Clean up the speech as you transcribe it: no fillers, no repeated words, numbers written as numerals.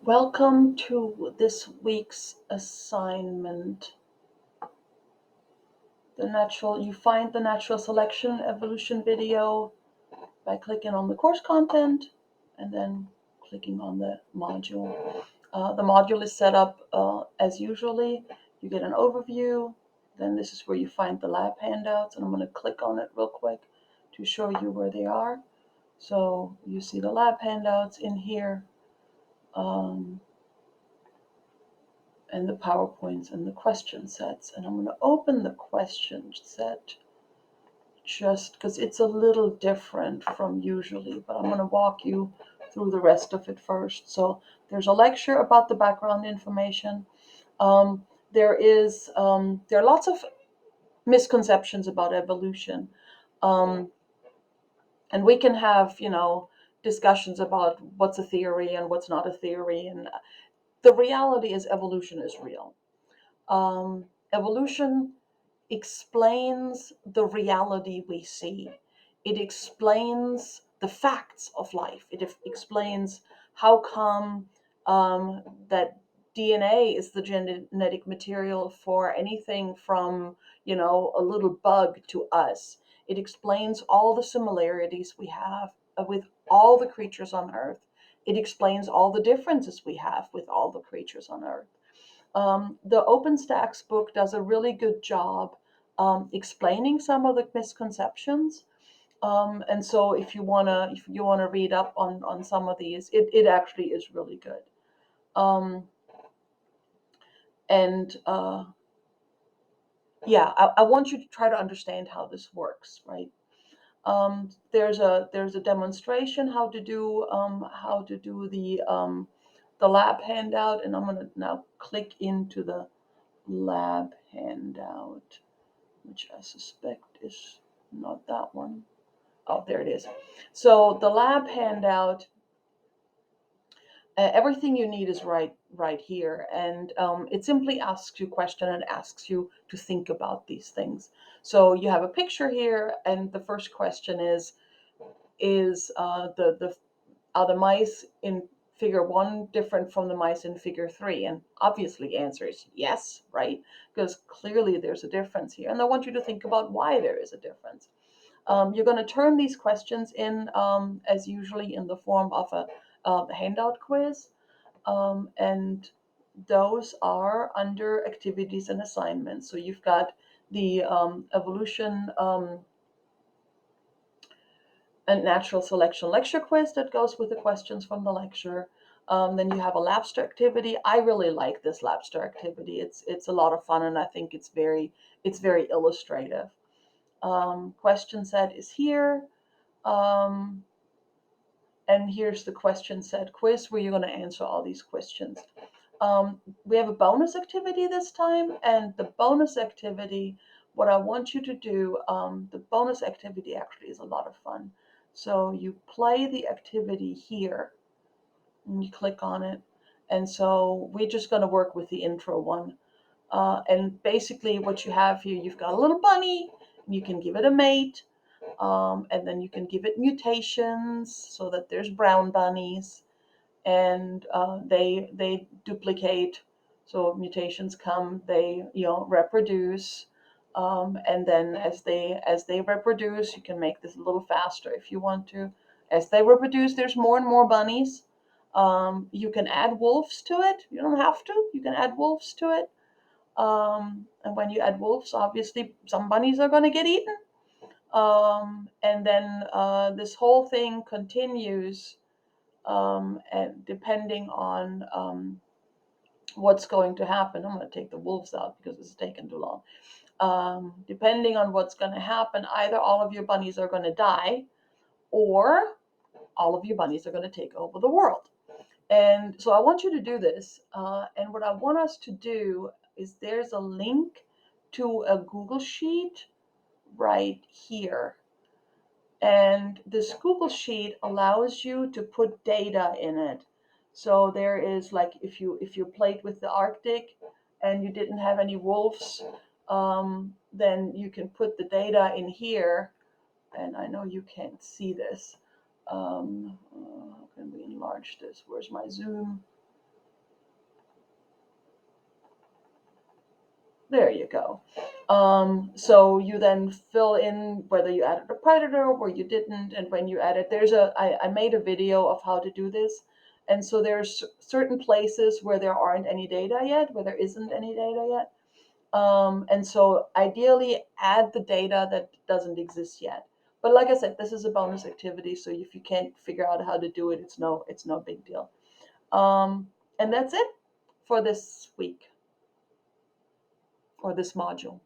Welcome to this week's assignment. You find the natural selection evolution video by clicking on the course content and then clicking on the module. The module is set up as usually. You get an overview, then this is where you find the lab handouts, and I'm going to click on it real quick to show you where they are. So you see the lab handouts in here. And the PowerPoints and the question sets. And I'm going to open the question set just because it's a little different from usually, but I'm going to walk you through the rest of it first. So there's a lecture about the background information. There are lots of misconceptions about evolution. And we can have, discussions about what's a theory and what's not a theory. And the reality is evolution is real. Evolution explains the reality we see. It explains the facts of life. It explains how come that DNA is the genetic material for anything from, a little bug to us. It explains all the similarities we have with all the creatures on Earth. It explains all the differences we have with all the creatures on Earth. The OpenStax book does a really good job explaining some of the misconceptions. And so if you wanna read up on some of these, it actually is really good. Um, and Yeah, I want you to try to understand how this works, right? There's a demonstration how to do the lab handout, and I'm gonna now click into the lab handout, which I suspect is not that one. Oh, there it is. So the lab handout, everything you need is right here, and it simply asks you a question and asks you to think about these things. So you have a picture here, and the first question is the are the mice in figure 1 different from the mice in figure 3? And obviously the answer is yes, right? Because clearly there's a difference here. And I want you to think about why there is a difference. You're going to turn these questions in, as usually, in the form of a handout quiz. And those are under activities and assignments. So you've got the evolution and natural selection lecture quiz that goes with the questions from the lecture. Then you have a Labster activity. I really like this Labster activity. It's a lot of fun, and I think it's very illustrative. Question set is here, um, and here's the question set quiz where you're going to answer all these questions. We have a bonus activity this time, and the bonus activity, what I want you to do, the bonus activity actually is a lot of fun. So you play the activity here, and you click on it. And so we're just going to work with the intro one. And basically what you have here, you've got a little bunny, and you can give it a mate, and then you can give it mutations so that there's brown bunnies, and they duplicate. So mutations come, they reproduce, and then as they reproduce, you can make this a little faster if you want to. As they reproduce, there's more and more bunnies. You can add wolves to it. You don't have to. You can add wolves to it. And when you add wolves, obviously some bunnies are going to get eaten. And then this whole thing continues, and depending on what's going to happen. I'm going to take the wolves out because it's taken too long. Depending on what's going to happen, either all of your bunnies are going to die, or all of your bunnies are going to take over the world. And so I want you to do this. And what I want us to do is, there's a link to a Google Sheet right here. And this Google Sheet allows you to put data in it. So there is, like, if you played with the Arctic and you didn't have any wolves, then you can put the data in here. And I know you can't see this. How can we enlarge this? Where's my zoom? There you go. So you then fill in whether you added a predator or you didn't, and when you added, I made a video of how to do this. And so there's certain places where there aren't any data yet, where there isn't any data yet. And so ideally add the data that doesn't exist yet. But like I said, this is a bonus activity, so if you can't figure out how to do it, it's no big deal. And that's it for this week or this module.